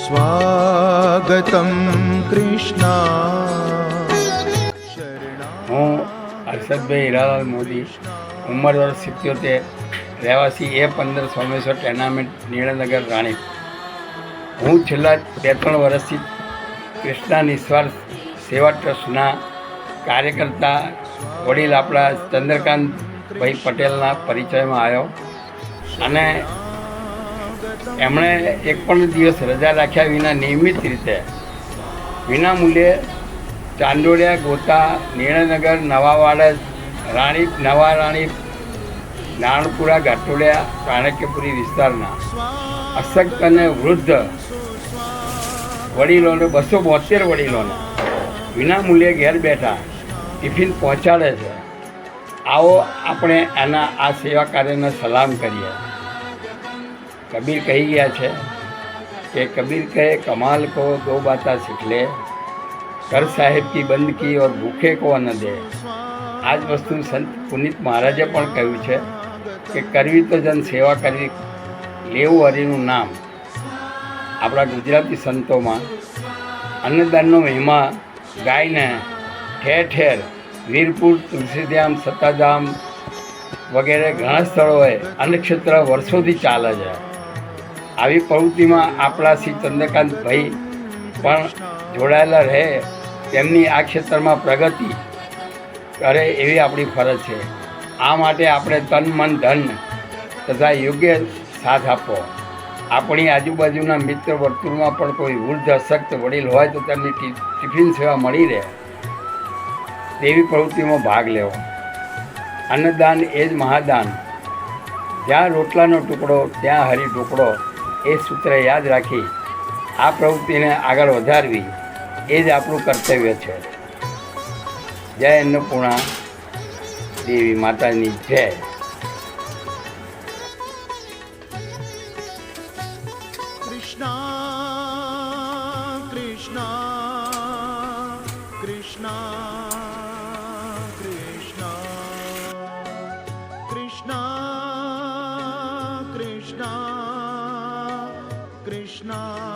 સ્વાગતમ કૃષ્ણ. હું હર્ષદભાઈ હીરાલાલ મોદી, ઉંમર વર્ષ 77, રહેવાસી A15 સોમેશ્વર ટેનામેન્ટ, નીળનગર, રાણી. હું છેલ્લા 2-3 વર્ષથી કૃષ્ણા નિસ્વાર્થ સેવા ટ્રસ્ટના કાર્યકર્તા વડીલ આપણા ચંદ્રકાંતભાઈ પટેલના પરિચયમાં આવ્યો અને એમણે એક પણ દિવસ રજા રાખ્યા વિના નિયમિત રીતે વિનામૂલ્યે ચાંદોડિયા, ગોતા, નીળનગર, નવાવાડ, નવા રાણી, નારણપુરા, ઘાટોડિયા, ચાણક્યપુરી વિસ્તારના અશક્ત અને વૃદ્ધ વડીલોને 272 વડીલોને વિનામૂલ્યે ઘેર બેઠા ટિફિન પહોંચાડે છે. આવો આપણે એના આ સેવા કાર્યને સલામ કરીએ. કબીર કહી ગયા છે કે કબીર કહે કમાલ કો દો બાતા सीख ले, कर साहेब की बंद की और भूखे को न दे. આ જ વસ્તુ સંત પુનિત મહારાજે પણ કહ્યું છે કે કરવી તો જન સેવા કરવી, લેવું હરિનું નામ. આપણા ગુજરાતી સંતોમાં અન્નદાનનો મહિમા ગાયને ઠેર ઠેર વીરપુર, તુલસીધામ, સત્તાધામ વગેરે ઘણા સ્થળોએ અન્નક્ષેત્ર વર્ષોથી ચાલે છે. આવી પ્રવૃત્તિમાં આપણા શ્રી ચંદ્રકાંતભાઈ પણ જોડાયેલા રહે, તેમની આ ક્ષેત્રમાં પ્રગતિ કરે એવી આપણી ફરજ છે. આ માટે આપણે તન, મન, ધન તથા યોગ્ય સાથ આપવો. આપણી આજુબાજુના મિત્ર વર્તુળમાં પણ કોઈ વૃદ્ધ અશક્ત વડીલ હોય તો તેમની ટિફિન સેવા મળી રહે તેવી પ્રવૃત્તિમાં ભાગ લેવો. અન્નદાન એ જ મહાદાન. જ્યાં રોટલાનો ટુકડો ત્યાં હરી ઢોકળો, એ સૂત્ર યાદ રાખી આ પ્રવૃત્તિને આગળ વધારવી એ જ આપણું કર્તવ્ય છે. જય અન્નપૂર્ણા દેવી માતાની જય. કૃષ્ણ કૃષ્ણ કૃષ્ણ કૃષ્ણ કૃષ્ણ કૃષ્ણ કૃષ્ણ